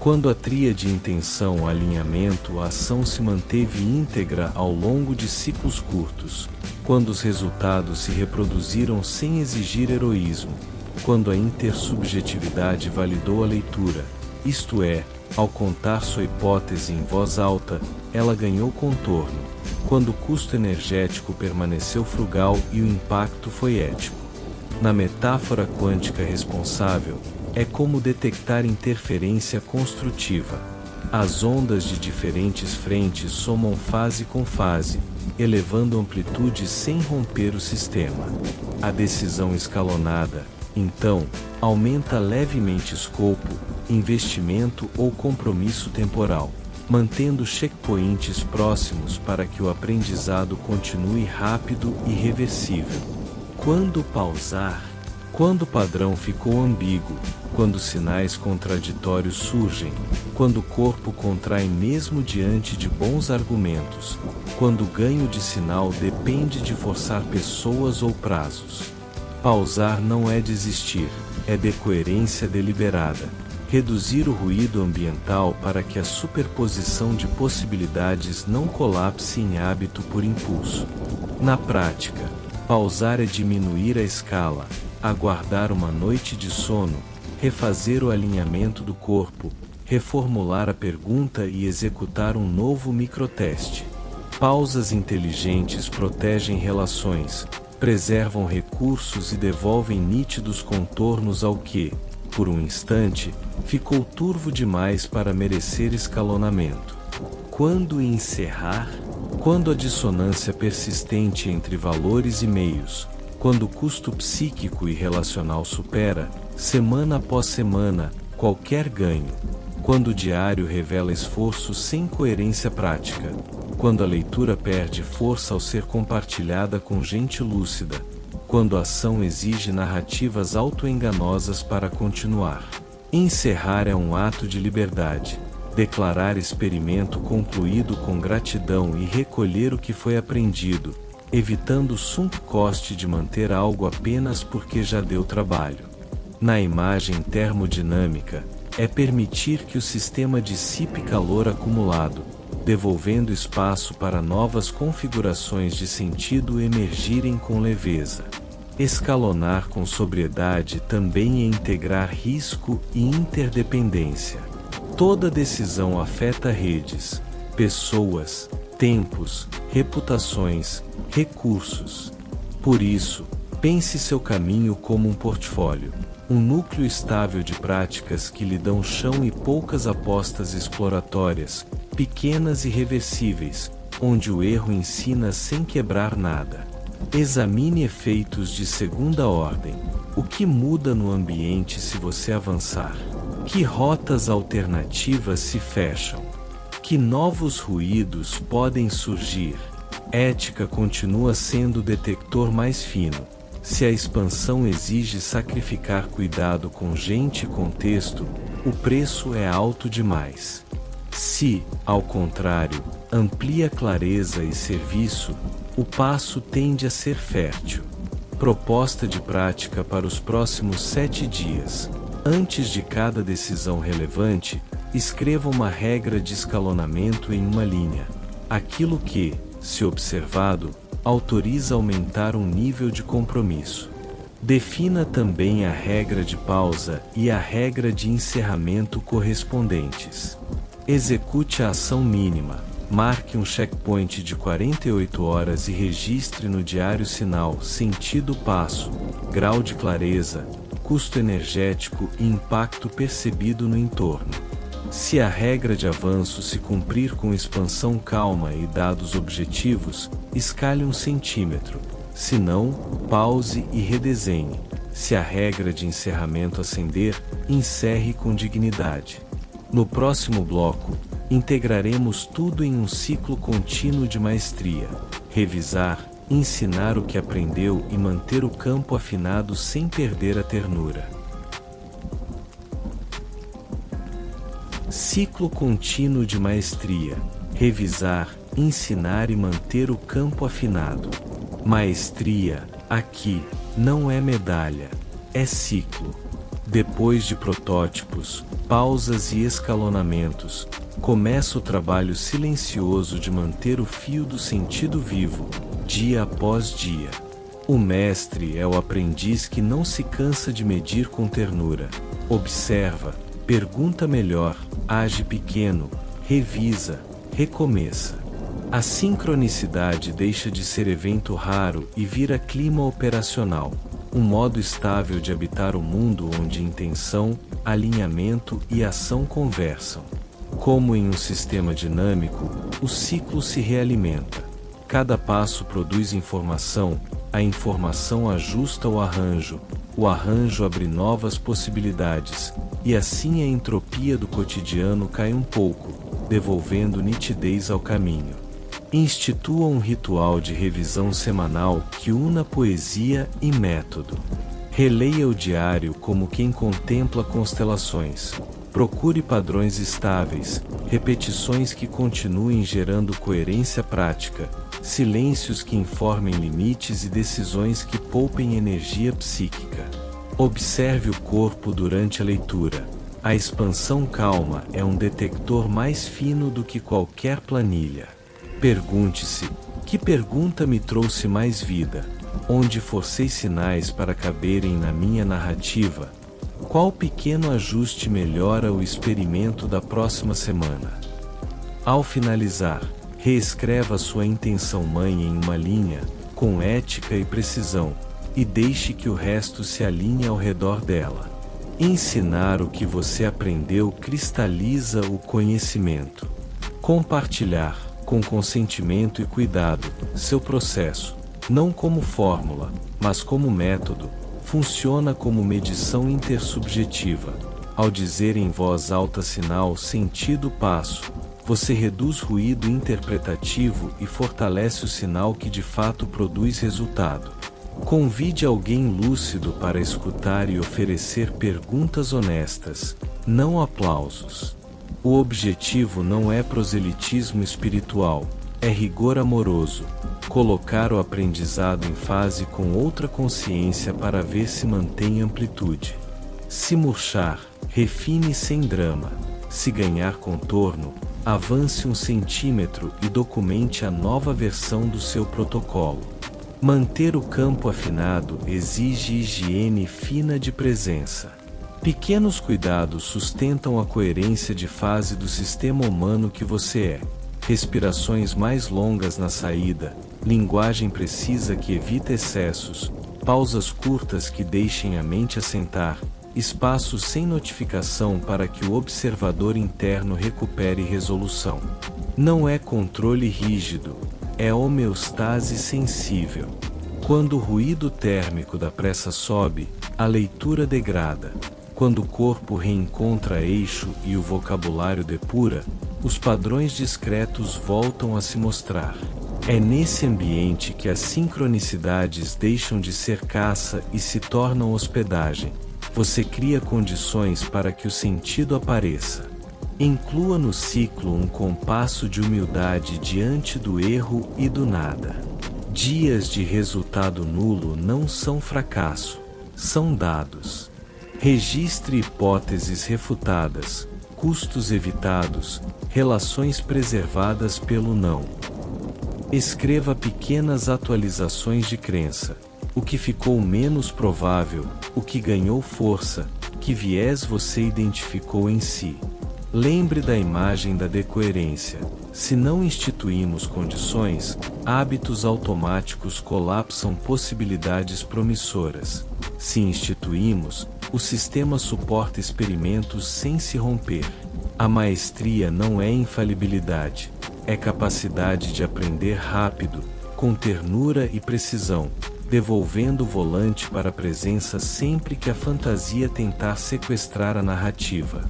Quando a tríade intenção, alinhamento, ação se manteve íntegra ao longo de ciclos curtos, quando os resultados se reproduziram sem exigir heroísmo, quando a intersubjetividade validou a leitura, isto é, ao contar sua hipótese em voz alta, ela ganhou contorno, quando o custo energético permaneceu frugal e o impacto foi ético. Na metáfora quântica responsável, é como detectar interferência construtiva. As ondas de diferentes frentes somam fase com fase, elevando amplitude sem romper o sistema. A decisão escalonada, então, aumenta levemente escopo, investimento ou compromisso temporal, mantendo checkpoints próximos para que o aprendizado continue rápido e reversível. Quando pausar? Quando o padrão ficou ambíguo, quando sinais contraditórios surgem, quando o corpo contrai mesmo diante de bons argumentos, quando o ganho de sinal depende de forçar pessoas ou prazos. Pausar não é desistir, é decoerência deliberada. Reduzir o ruído ambiental para que a superposição de possibilidades não colapse em hábito por impulso. Na prática, pausar é diminuir a escala, aguardar uma noite de sono, refazer o alinhamento do corpo, reformular a pergunta e executar um novo microteste. Pausas inteligentes protegem relações, preservam recursos e devolvem nítidos contornos ao que, por um instante, ficou turvo demais para merecer escalonamento. Quando encerrar? Quando a dissonância persistente entre valores e meios, quando o custo psíquico e relacional supera, semana após semana, qualquer ganho, quando o diário revela esforço sem coerência prática, quando a leitura perde força ao ser compartilhada com gente lúcida, quando a ação exige narrativas autoenganosas para continuar. Encerrar é um ato de liberdade, declarar experimento concluído com gratidão e recolher o que foi aprendido, evitando o sunk cost de manter algo apenas porque já deu trabalho. Na imagem termodinâmica, é permitir que o sistema dissipe calor acumulado, devolvendo espaço para novas configurações de sentido emergirem com leveza. Escalonar com sobriedade também é integrar risco e interdependência. Toda decisão afeta redes, pessoas, tempos, reputações, recursos. Por isso, pense seu caminho como um portfólio, um núcleo estável de práticas que lhe dão chão e poucas apostas exploratórias, pequenas e reversíveis, onde o erro ensina sem quebrar nada. Examine efeitos de segunda ordem. O que muda no ambiente se você avançar? Que rotas alternativas se fecham? Que novos ruídos podem surgir? Ética continua sendo o detector mais fino. Se a expansão exige sacrificar cuidado com gente e contexto, o preço é alto demais. Se, ao contrário, amplia clareza e serviço, o passo tende a ser fértil. Proposta de prática para os próximos 7 dias. Antes de cada decisão relevante, escreva uma regra de escalonamento em uma linha. Aquilo que, se observado, autoriza aumentar um nível de compromisso. Defina também a regra de pausa e a regra de encerramento correspondentes. Execute a ação mínima. Marque um checkpoint de 48 horas e registre no diário sinal, sentido passo, grau de clareza, custo energético e impacto percebido no entorno. Se a regra de avanço se cumprir com expansão calma e dados objetivos, escale 1 centímetro. Se não, pause e redesenhe. Se a regra de encerramento acender, encerre com dignidade. No próximo bloco, integraremos tudo em um ciclo contínuo de maestria. Revisar, ensinar o que aprendeu e manter o campo afinado sem perder a ternura. Ciclo contínuo de maestria. Revisar, ensinar e manter o campo afinado. Maestria, aqui, não é medalha, é ciclo. Depois de protótipos, pausas e escalonamentos, começa o trabalho silencioso de manter o fio do sentido vivo, dia após dia. O mestre é o aprendiz que não se cansa de medir com ternura. Observa, pergunta melhor, age pequeno, revisa, recomeça. A sincronicidade deixa de ser evento raro e vira clima operacional, um modo estável de habitar o mundo onde intenção, alinhamento e ação conversam. Como em um sistema dinâmico, o ciclo se realimenta. Cada passo produz informação, a informação ajusta o arranjo abre novas possibilidades, e assim a entropia do cotidiano cai um pouco, devolvendo nitidez ao caminho. Institua um ritual de revisão semanal que una poesia e método. Releia o diário como quem contempla constelações. Procure padrões estáveis, repetições que continuem gerando coerência prática, silêncios que informem limites e decisões que poupem energia psíquica. Observe o corpo durante a leitura. A expansão calma é um detector mais fino do que qualquer planilha. Pergunte-se: que pergunta me trouxe mais vida? Onde forcei sinais para caberem na minha narrativa? Qual pequeno ajuste melhora o experimento da próxima semana? Ao finalizar, reescreva sua intenção mãe em uma linha, com ética e precisão, e deixe que o resto se alinhe ao redor dela. Ensinar o que você aprendeu cristaliza o conhecimento. Compartilhar, com consentimento e cuidado, seu processo, não como fórmula, mas como método, funciona como medição intersubjetiva. Ao dizer em voz alta sinal, sentido, passo, você reduz ruído interpretativo e fortalece o sinal que de fato produz resultado. Convide alguém lúcido para escutar e oferecer perguntas honestas, não aplausos. O objetivo não é proselitismo espiritual, é rigor amoroso, colocar o aprendizado em fase com outra consciência para ver se mantém amplitude. Se murchar, refine sem drama. Se ganhar contorno, avance 1 centímetro e documente a nova versão do seu protocolo. Manter o campo afinado exige higiene fina de presença. Pequenos cuidados sustentam a coerência de fase do sistema humano que você é. Respirações mais longas na saída, linguagem precisa que evita excessos, pausas curtas que deixem a mente assentar, espaços sem notificação para que o observador interno recupere resolução. Não é controle rígido, é homeostase sensível. Quando o ruído térmico da pressa sobe, a leitura degrada. Quando o corpo reencontra eixo e o vocabulário depura, os padrões discretos voltam a se mostrar. É nesse ambiente que as sincronicidades deixam de ser caça e se tornam hospedagem. Você cria condições para que o sentido apareça. Inclua no ciclo um compasso de humildade diante do erro e do nada. Dias de resultado nulo não são fracasso, são dados. Registre hipóteses refutadas, custos evitados, relações preservadas pelo não. Escreva pequenas atualizações de crença. O que ficou menos provável, o que ganhou força, que viés você identificou em si. Lembre da imagem da decoerência. Se não instituímos condições, hábitos automáticos colapsam possibilidades promissoras. Se instituímos, o sistema suporta experimentos sem se romper. A maestria não é infalibilidade, é capacidade de aprender rápido, com ternura e precisão, devolvendo o volante para a presença sempre que a fantasia tentar sequestrar a narrativa.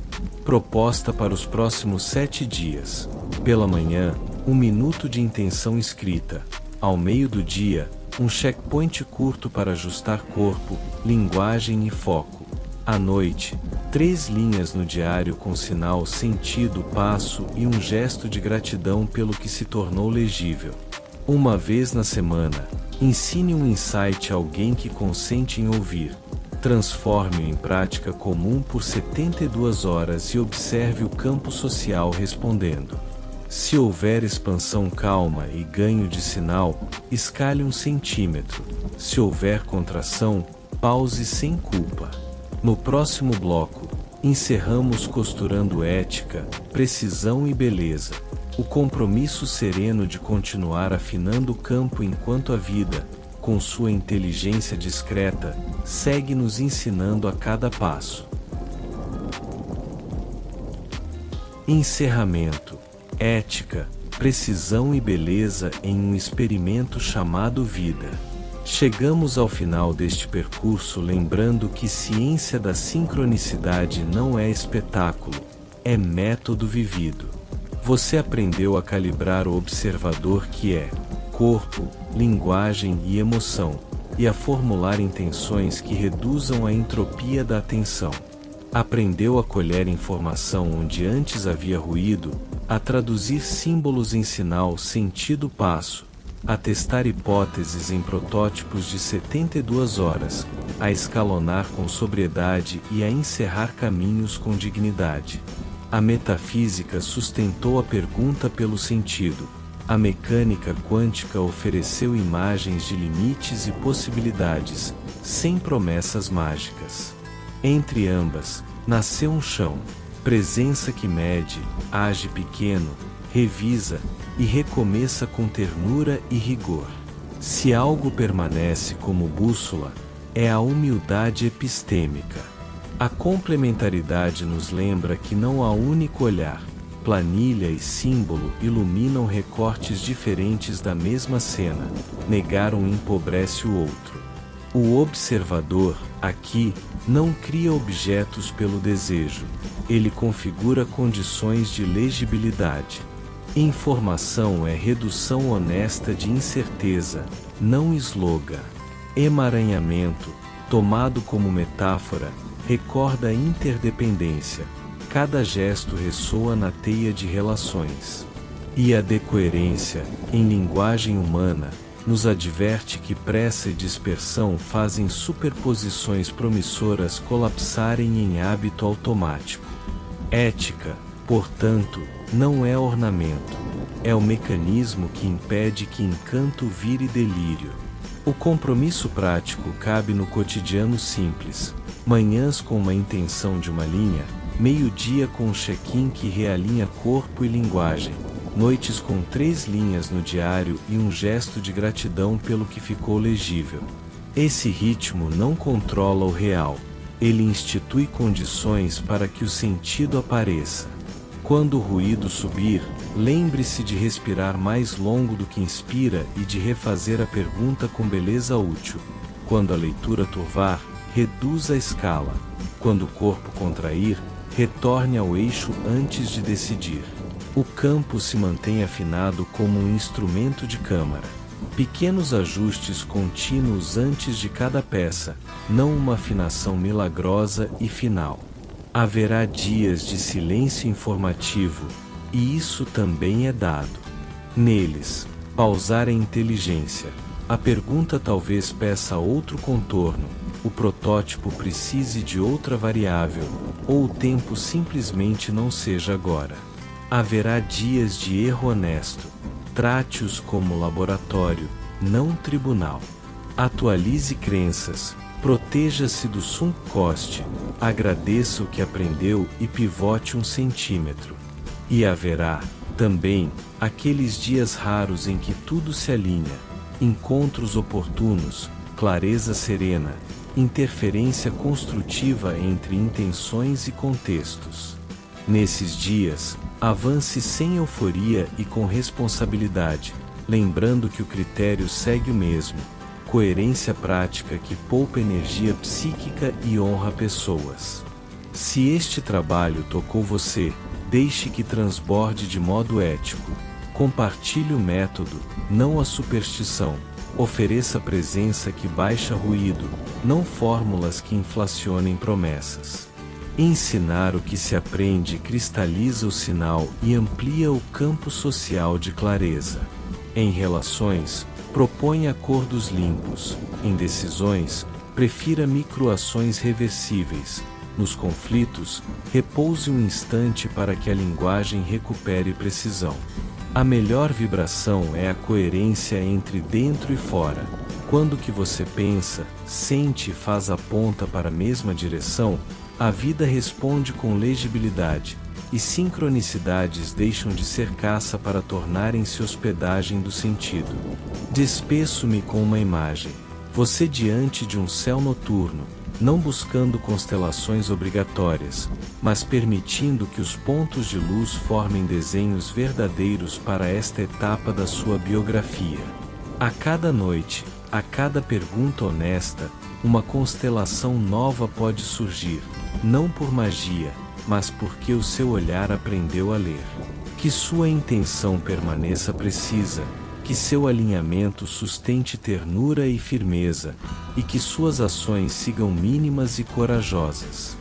Proposta para os próximos 7 dias. Pela manhã, 1 minuto de intenção escrita. Ao meio do dia, um checkpoint curto para ajustar corpo, linguagem e foco. À noite, 3 linhas no diário com sinal, sentido, passo e um gesto de gratidão pelo que se tornou legível. Uma vez na semana, ensine um insight a alguém que consente em ouvir. Transforme-o em prática comum por 72 horas e observe o campo social respondendo. Se houver expansão calma e ganho de sinal, escale 1 centímetro. Se houver contração, pause sem culpa. No próximo bloco, encerramos costurando ética, precisão e beleza. O compromisso sereno de continuar afinando o campo enquanto a vida, com sua inteligência discreta, segue nos ensinando a cada passo. Encerramento. Ética, precisão e beleza em um experimento chamado vida. Chegamos ao final deste percurso lembrando que ciência da sincronicidade não é espetáculo, é método vivido. Você aprendeu a calibrar o observador que é corpo, linguagem e emoção, e a formular intenções que reduzam a entropia da atenção. Aprendeu a colher informação onde antes havia ruído, a traduzir símbolos em sinal sentido passo, a testar hipóteses em protótipos de 72 horas, a escalonar com sobriedade e a encerrar caminhos com dignidade. A metafísica sustentou a pergunta pelo sentido. A mecânica quântica ofereceu imagens de limites e possibilidades, sem promessas mágicas. Entre ambas, nasceu um chão, presença que mede, age pequeno, revisa e recomeça com ternura e rigor. Se algo permanece como bússola, é a humildade epistêmica. A complementaridade nos lembra que não há único olhar. Planilha e símbolo iluminam recortes diferentes da mesma cena. Negar um empobrece o outro. O observador, aqui, não cria objetos pelo desejo. Ele configura condições de legibilidade. Informação é redução honesta de incerteza, não slogan. Emaranhamento, tomado como metáfora, recorda a interdependência. Cada gesto ressoa na teia de relações. E a decoerência, em linguagem humana, nos adverte que pressa e dispersão fazem superposições promissoras colapsarem em hábito automático. Ética, portanto, não é ornamento, é o mecanismo que impede que encanto vire delírio. O compromisso prático cabe no cotidiano simples, manhãs com uma intenção de uma linha, meio-dia com um check-in que realinha corpo e linguagem, noites com 3 linhas no diário e um gesto de gratidão pelo que ficou legível. Esse ritmo não controla o real, ele institui condições para que o sentido apareça. Quando o ruído subir, lembre-se de respirar mais longo do que inspira e de refazer a pergunta com beleza útil. Quando a leitura turvar, reduza a escala. Quando o corpo contrair, retorne ao eixo antes de decidir. O campo se mantém afinado como um instrumento de câmara. Pequenos ajustes contínuos antes de cada peça, não uma afinação milagrosa e final. Haverá dias de silêncio informativo, e isso também é dado. Neles, pausar é inteligência. A pergunta talvez peça outro contorno, o protótipo precise de outra variável, ou o tempo simplesmente não seja agora. Haverá dias de erro honesto. Trate-os como laboratório, não tribunal. Atualize crenças, proteja-se do sunk cost, agradeça o que aprendeu e pivote 1 centímetro. E haverá, também, aqueles dias raros em que tudo se alinha, encontros oportunos, clareza serena, interferência construtiva entre intenções e contextos. Nesses dias, avance sem euforia e com responsabilidade, lembrando que o critério segue o mesmo: coerência prática que poupa energia psíquica e honra pessoas. Se este trabalho tocou você, deixe que transborde de modo ético. Compartilhe o método, não a superstição. Ofereça presença que baixa ruído, não fórmulas que inflacionem promessas. Ensinar o que se aprende cristaliza o sinal e amplia o campo social de clareza. Em relações, proponha acordos limpos. Em decisões, prefira microações reversíveis. Nos conflitos, repouse um instante para que a linguagem recupere precisão. A melhor vibração é a coerência entre dentro e fora. Quando o que você pensa, sente e faz aponta para a mesma direção, a vida responde com legibilidade, e sincronicidades deixam de ser caça para tornarem-se hospedagem do sentido. Despeço-me com uma imagem. Você diante de um céu noturno, não buscando constelações obrigatórias, mas permitindo que os pontos de luz formem desenhos verdadeiros para esta etapa da sua biografia. A cada noite, a cada pergunta honesta, uma constelação nova pode surgir, não por magia, mas porque o seu olhar aprendeu a ler. Que sua intenção permaneça precisa, que seu alinhamento sustente ternura e firmeza, e que suas ações sigam mínimas e corajosas.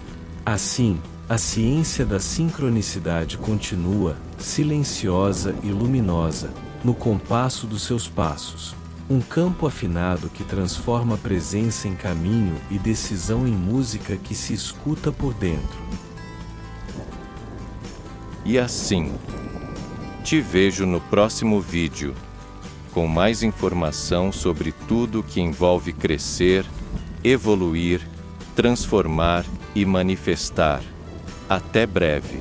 Assim, a ciência da sincronicidade continua, silenciosa e luminosa, no compasso dos seus passos. Um campo afinado que transforma a presença em caminho e decisão em música que se escuta por dentro. E assim, te vejo no próximo vídeo, com mais informação sobre tudo que envolve crescer, evoluir, transformar e manifestar. Até breve!